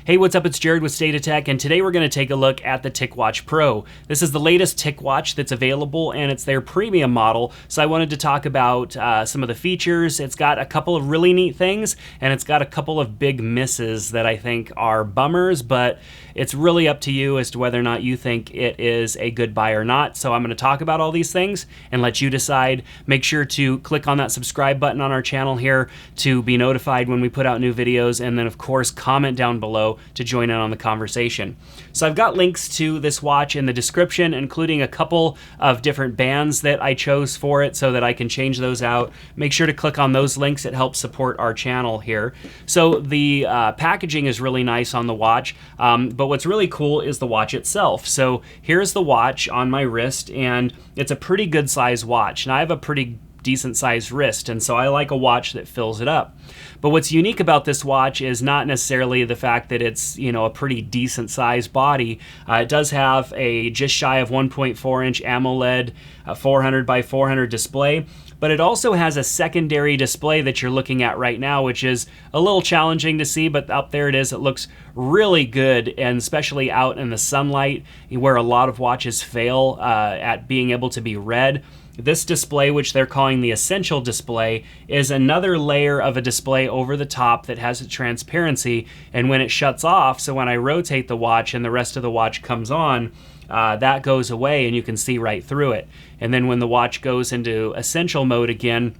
Hey, what's up? It's Jared with State of Tech, and today we're going to take a look at the TicWatch Pro. This is the latest TicWatch that's available, and it's their premium model, so I wanted to talk about some of the features. It's got a couple of really neat things, and it's got a couple of big misses that I think are bummers, but it's really up to you as to whether or not you think it is a good buy or not. So I'm going to talk about all these things and let you decide. Make sure to click on that subscribe button on our channel here to be notified when we put out new videos, and then of course comment down below to join in on the conversation. So I've got links to this watch in the description, including a couple of different bands that I chose for it so that I can change those out. Make sure to click on those links. It helps support our channel here. So the packaging is really nice on the watch, but what's really cool is the watch itself. So here's the watch on my wrist, and it's a pretty good size watch. And I have a pretty decent sized wrist, and so I like a watch that fills it up. But what's unique about this watch is not necessarily the fact that it's, you know, a pretty decent sized body. It does have a just shy of 1.4 inch AMOLED 400 by 400 display, but it also has a secondary display that you're looking at right now, which is a little challenging to see, but up there it is. It looks really good, and especially out in the sunlight where a lot of watches fail at being able to be read. This display, which they're calling the Essential display, is another layer of a display over the top that has a transparency, and when it shuts off, so when I rotate the watch and the rest of the watch comes on, that goes away and you can see right through it. And then when the watch goes into Essential mode again,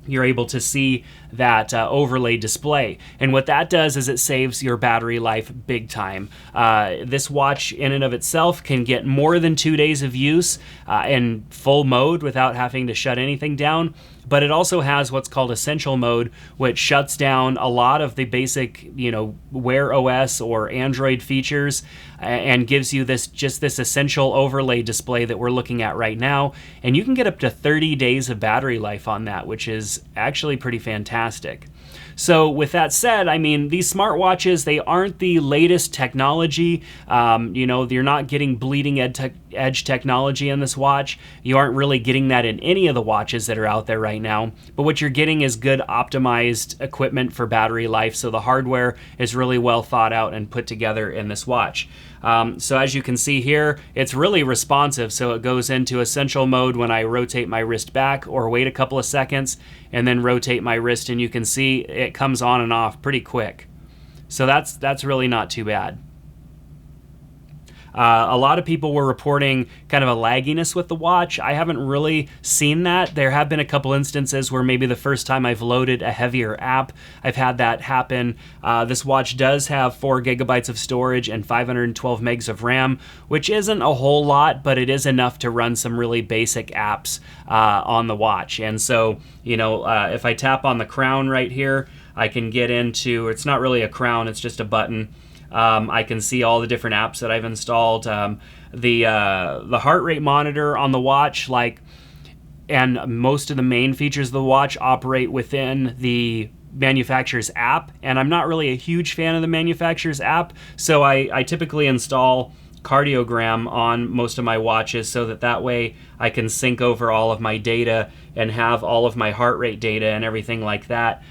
you're able to see that overlay display. And what that does is it saves your battery life big time. This watch in and of itself can get more than 2 days of use in full mode without having to shut anything down. But it also has what's called Essential mode, which shuts down a lot of the basic, you know, Wear OS or Android features and gives you this Essential overlay display that we're looking at right now. And you can get up to 30 days of battery life on that, which is actually pretty fantastic. So with that said, I mean, these smartwatches, they aren't the latest technology. You know, you're not getting bleeding edge technology in this watch. You aren't really getting that in any of the watches that are out there right now. But what you're getting is good optimized equipment for battery life. So the hardware is really well thought out and put together in this watch. So as you can see here, it's really responsive. So it goes into Essential mode when I rotate my wrist back or wait a couple of seconds and then rotate my wrist, and you can see it comes on and off pretty quick. So that's really not too bad. A lot of people were reporting kind of a lagginess with the watch. I haven't really seen that. There have been a couple instances where maybe the first time I've loaded a heavier app, I've had that happen. This watch does have 4 gigabytes of storage and 512 megs of RAM, which isn't a whole lot, but it is enough to run some really basic apps on the watch. And so, you know, if I tap on the crown right here, I can get into, it's not really a crown, it's just a button. I can see all the different apps that I've installed. The heart rate monitor on the watch, and most of the main features of the watch operate within the manufacturer's app, and I'm not really a huge fan of the manufacturer's app, so I typically install Cardiogram on most of my watches so that way I can sync over all of my data and have all of my heart rate data and everything like that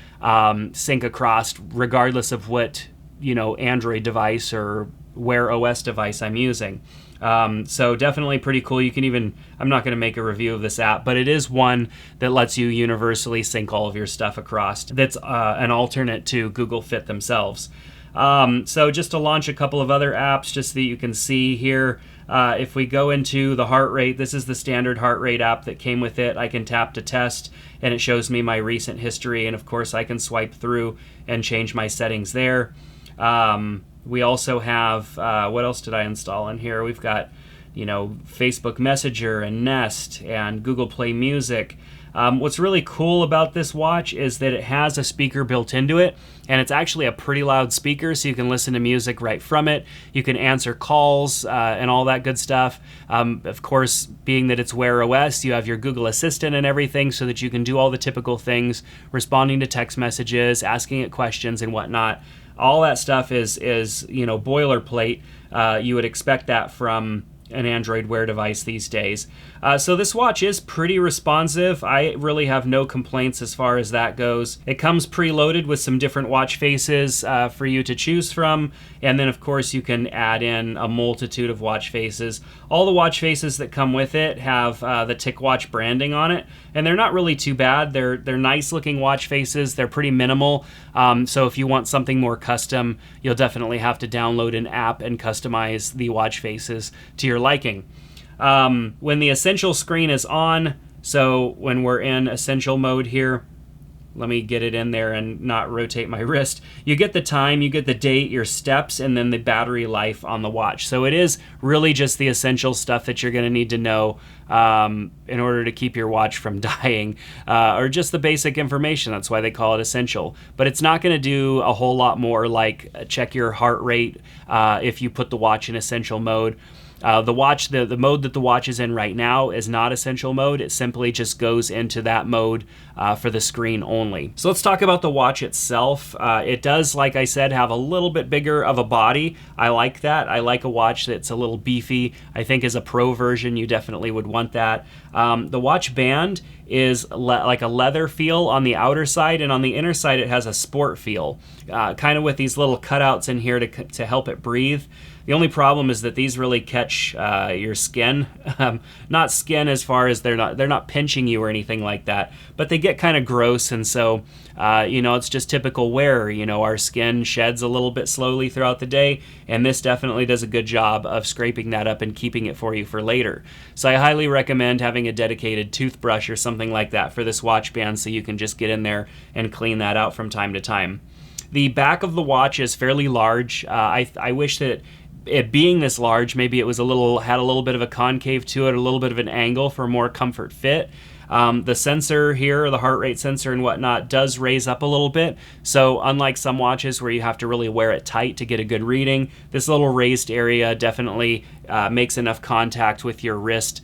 sync across regardless of what, you know, Android device or Wear OS device I'm using. So definitely pretty cool. You can even, I'm not going to make a review of this app, but it is one that lets you universally sync all of your stuff across. That's an alternate to Google Fit themselves. So just to launch a couple of other apps, just so that you can see here, if we go into the heart rate, this is the standard heart rate app that came with it. I can tap to test and it shows me my recent history, and of course I can swipe through and change my settings there. We also have, what else did I install in here? We've got, you know, Facebook Messenger and Nest and Google Play Music. What's really cool about this watch is that it has a speaker built into it, and it's actually a pretty loud speaker, so you can listen to music right from it. You can answer calls and all that good stuff. Of course, being that it's Wear OS, you have your Google Assistant and everything so that you can do all the typical things, responding to text messages, asking it questions and whatnot. All that stuff is you know, boilerplate. You would expect that from an Android Wear device these days. So this watch is pretty responsive. I really have no complaints as far as that goes. It comes preloaded with some different watch faces for you to choose from, and then of course you can add in a multitude of watch faces. All the watch faces that come with it have the TicWatch branding on it, and they're not really too bad. They're nice looking watch faces. They're pretty minimal, so if you want something more custom, you'll definitely have to download an app and customize the watch faces to your liking. When the essential screen is on, so when we're in essential mode here, let me get it in there and not rotate my wrist. You get the time, you get the date, your steps, and then the battery life on the watch. So it is really just the essential stuff that you're going to need to know in order to keep your watch from dying, or just the basic information. That's why they call it essential. But it's not going to do a whole lot more, like check your heart rate if you put the watch in essential mode. The mode that the watch is in right now is not essential mode. It simply just goes into that mode for the screen only. So let's talk about the watch itself. It does, like I said, have a little bit bigger of a body. I like that. I like a watch that's a little beefy. I think as a pro version, you definitely would want that. The watch band is like a leather feel on the outer side, and on the inner side it has a sport feel, kind of with these little cutouts in here to help it breathe. The only problem is that these really catch your skin. Not skin as far as they're not pinching you or anything like that, but they get kind of gross, and so it's just typical wear. Our skin sheds a little bit slowly throughout the day, and this definitely does a good job of scraping that up and keeping it for you for later. So I highly recommend having a dedicated toothbrush or something like that for this watch band, so you can just get in there and clean that out from time to time. The back of the watch is fairly large. I wish that it being this large, maybe it was had a little bit of a concave to it, a little bit of an angle for more comfort fit. The sensor here, the heart rate sensor and whatnot, does raise up a little bit. So unlike some watches where you have to really wear it tight to get a good reading, this little raised area definitely makes enough contact with your wrist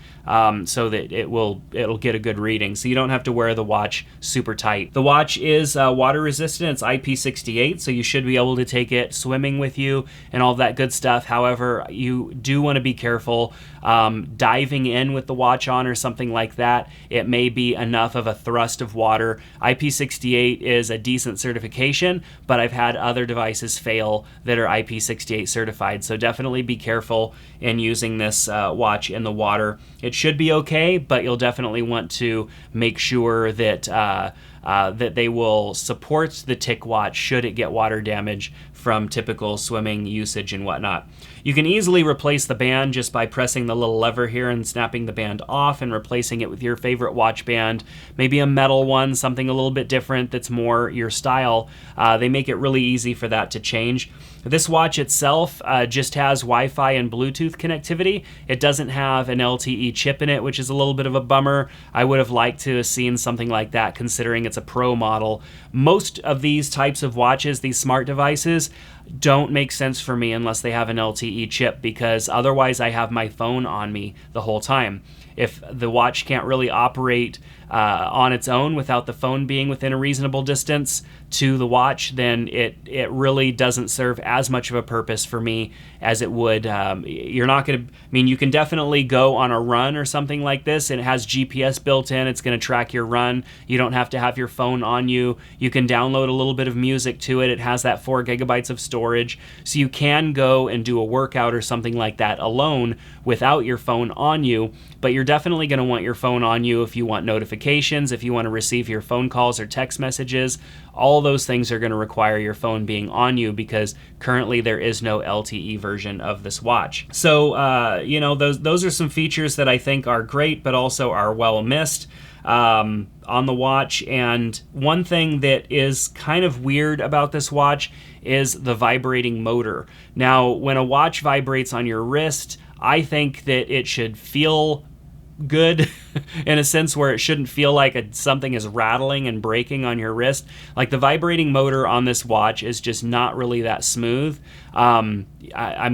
so that it'll get a good reading. So you don't have to wear the watch super tight. The watch is water resistant. It's IP68, so you should be able to take it swimming with you and all that good stuff. However, you do want to be careful diving in with the watch on or something like that. It may be enough of a thrust of water. IP68 is a decent certification, but I've had other devices fail that are IP68 certified. So definitely be careful in using this watch in the water. It should be okay, but you'll definitely want to make sure that that they will support the TicWatch should it get water damage from typical swimming usage and whatnot. You can easily replace the band just by pressing the little lever here and snapping the band off and replacing it with your favorite watch band, maybe a metal one, something a little bit different that's more your style. They make it really easy for that to change. This watch itself just has Wi-Fi and Bluetooth connectivity. It doesn't have an LTE chip in it, which is a little bit of a bummer. I would have liked to have seen something like that considering it's a pro model. Most of these types of watches, these smart devices, don't make sense for me unless they have an LTE chip, because otherwise I have my phone on me the whole time. If the watch can't really operate on its own without the phone being within a reasonable distance to the watch, then it really doesn't serve as much of a purpose for me as it would. You're not going to, you can definitely go on a run or something like this, and it has GPS built in. It's going to track your run. You don't have to have your phone on you. You can download a little bit of music to it. It has that 4 gigabytes of storage, so you can go and do a workout or something like that alone without your phone on you, but you're definitely going to want your phone on you if you want notifications, if you want to receive your phone calls or text messages. All those things are going to require your phone being on you, because currently there is no LTE version of this watch. So, those are some features that I think are great, but also are well missed on the watch. And one thing that is kind of weird about this watch is the vibrating motor. Now, when a watch vibrates on your wrist, I think that it should feel good in a sense where it shouldn't feel like something is rattling and breaking on your wrist. Like, the vibrating motor on this watch is just not really that smooth. I'll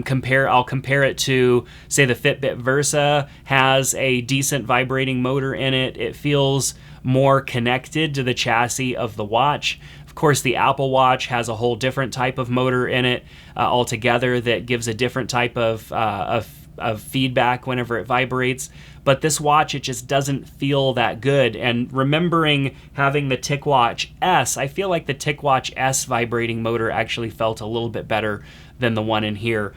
compare it to, say, the Fitbit Versa has a decent vibrating motor in it. It feels more connected to the chassis of the watch. Of course, the Apple Watch has a whole different type of motor in it altogether that gives a different type of of feedback whenever it vibrates. But this watch, it just doesn't feel that good. And remembering having the TicWatch S, I feel like the TicWatch S vibrating motor actually felt a little bit better than the one in here.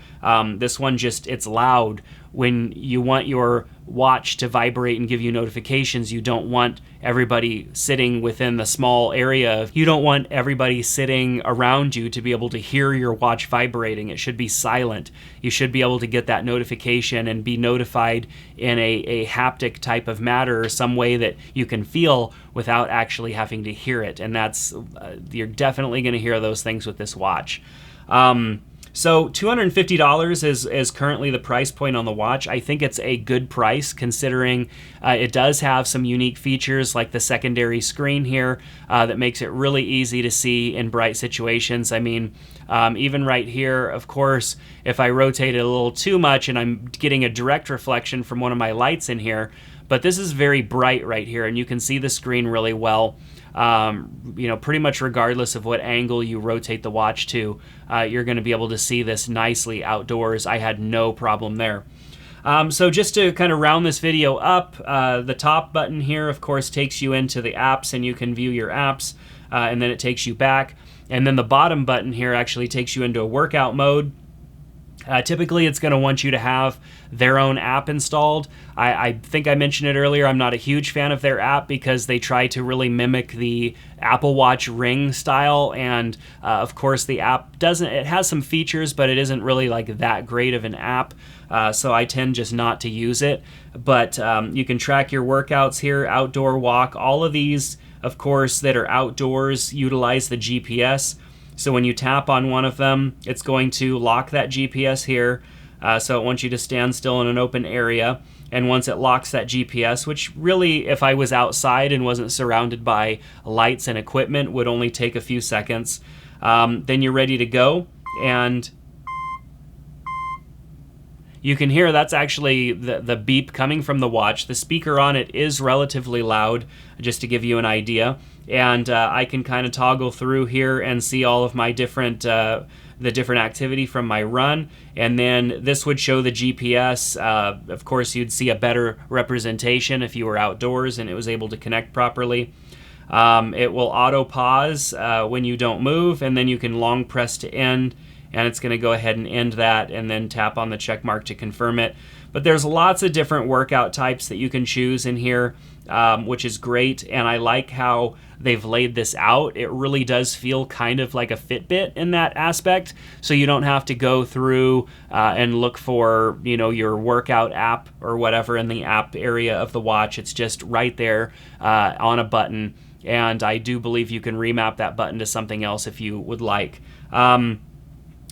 This one just, it's loud. When you want your watch to vibrate and give you notifications, you don't want everybody sitting within the small area. You don't want everybody sitting around you to be able to hear your watch vibrating. It should be silent. You should be able to get that notification and be notified in a haptic type of matter, or some way that you can feel without actually having to hear it. And that's, you're definitely going to hear those things with this watch. So $250 is currently the price point on the watch. I think it's a good price, considering it does have some unique features like the secondary screen here that makes it really easy to see in bright situations. I mean, even right here, of course, if I rotate it a little too much and I'm getting a direct reflection from one of my lights in here, but this is very bright right here and you can see the screen really well. You know, pretty much regardless of what angle you rotate the watch to, you're going to be able to see this nicely outdoors. I had no problem there. So just to kind of round this video up, the top button here, of course, takes you into the apps and you can view your apps, and then it takes you back. And then the bottom button here actually takes you into a workout mode. Typically, it's going to want you to have their own app installed. I think I mentioned it earlier, I'm not a huge fan of their app because they try to really mimic the Apple Watch Ring style. And of course, the app it has some features, but it isn't really like that great of an app. So I tend just not to use it. But you can track your workouts here, outdoor walk. All of these, of course, that are outdoors utilize the GPS. So when you tap on one of them, it's going to lock that GPS here. So it wants you to stand still in an open area. And once it locks that GPS, which really, if I was outside and wasn't surrounded by lights and equipment, would only take a few seconds, then you're ready to go. And you can hear that's actually the beep coming from the watch. The speaker on it is relatively loud, just to give you an idea. And I can kind of toggle through here and see all of my different the different activity from my run. And then this would show the GPS. Of course, you'd see a better representation if you were outdoors and it was able to connect properly. It will auto pause when you don't move, and then you can long press to end, and it's going to go ahead and end that, and then tap on the check mark to confirm it. But there's lots of different workout types that you can choose in here, which is great, and I like how they've laid this out. It really does feel kind of like a Fitbit in that aspect, so you don't have to go through and look for, you know, your workout app or whatever in the app area of the watch. It's just right there on a button, and I do believe you can remap that button to something else if you would like.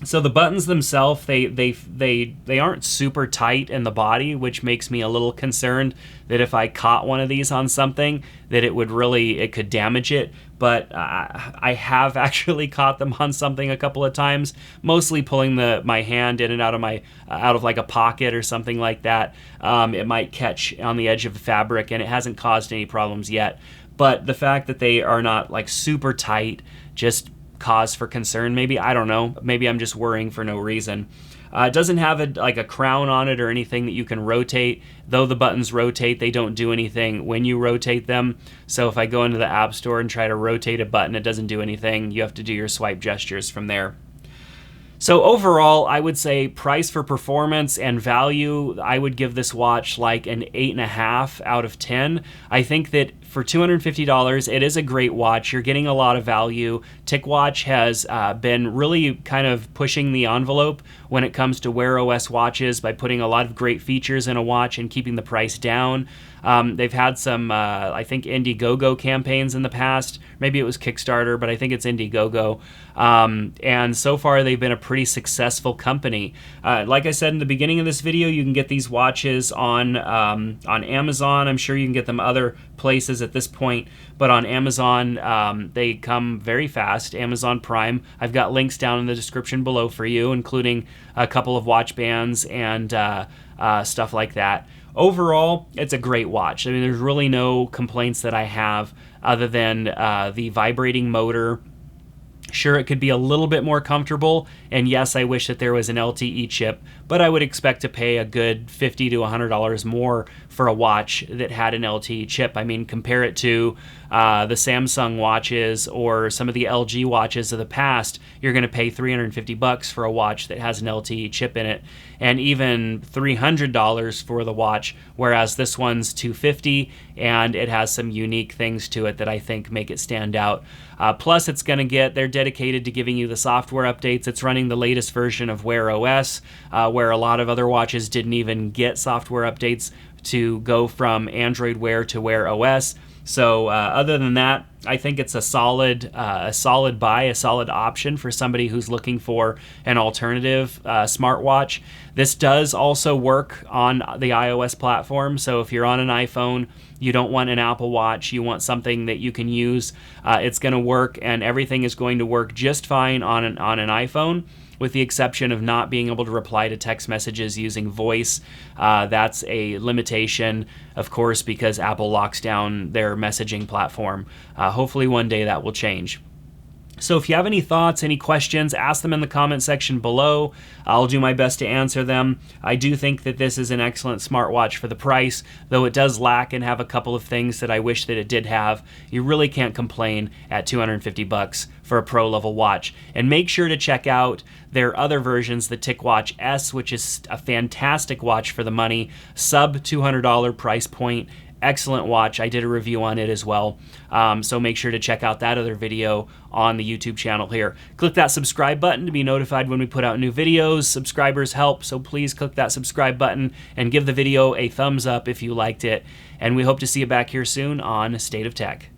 So the buttons themselves, they aren't super tight in the body, which makes me a little concerned that if I caught one of these on something, that it could damage it. But I have actually caught them on something a couple of times, mostly pulling my hand in and out of like a pocket or something like that. It might catch on the edge of the fabric, and it hasn't caused any problems yet. But the fact that they are not like super tight, just cause for concern maybe. I don't know. Maybe I'm just worrying for no reason. It doesn't have a crown on it or anything that you can rotate. Though the buttons rotate, they don't do anything when you rotate them. So if I go into the App Store and try to rotate a button, it doesn't do anything. You have to do your swipe gestures from there. So overall, I would say price for performance and value, I would give this watch like an 8.5 out of 10. I think that for $250, it is a great watch. You're getting a lot of value. TicWatch has been really kind of pushing the envelope when it comes to Wear OS watches by putting a lot of great features in a watch and keeping the price down. They've had some, I think, Indiegogo campaigns in the past. Maybe it was Kickstarter, but I think it's Indiegogo. And so far, they've been a pretty successful company. Like I said in the beginning of this video, you can get these watches on Amazon. I'm sure you can get them other places at this point, but on Amazon, they come very fast. Amazon Prime. I've got links down in the description below for you, including a couple of watch bands and stuff like that. Overall, it's a great watch. I mean, there's really no complaints that I have other than the vibrating motor Sure, it could be a little bit more comfortable, and yes, I wish that there was an LTE chip, but I would expect to pay a good $50 to $100 more for a watch that had an LTE chip. I mean, compare it to the Samsung watches or some of the LG watches of the past. You're going to pay $350 for a watch that has an LTE chip in it, and even $300 for the watch, whereas this one's $250, and it has some unique things to it that I think make it stand out. Plus, they're dedicated to giving you the software updates. It's running the latest version of Wear OS, where a lot of other watches didn't even get software updates to go from Android Wear to Wear OS. So other than that, I think it's a solid buy, a solid option for somebody who's looking for an alternative smartwatch. This does also work on the iOS platform. So if you're on an iPhone, you don't want an Apple Watch, you want something that you can use, it's going to work, and everything is going to work just fine on an iPhone, with the exception of not being able to reply to text messages using voice. That's a limitation, of course, because Apple locks down their messaging platform. Hopefully one day that will change. So if you have any thoughts, any questions, ask them in the comment section below. I'll do my best to answer them. I do think that this is an excellent smartwatch for the price, though it does lack and have a couple of things that I wish that it did have. You really can't complain at $250 for a pro level watch. And make sure to check out their other versions, the TicWatch S, which is a fantastic watch for the money, sub $200 price point. Excellent watch. I did a review on it as well. So make sure to check out that other video on the YouTube channel here. Click that subscribe button to be notified when we put out new videos. Subscribers help, so please click that subscribe button and give the video a thumbs up if you liked it. And we hope to see you back here soon on State of Tech.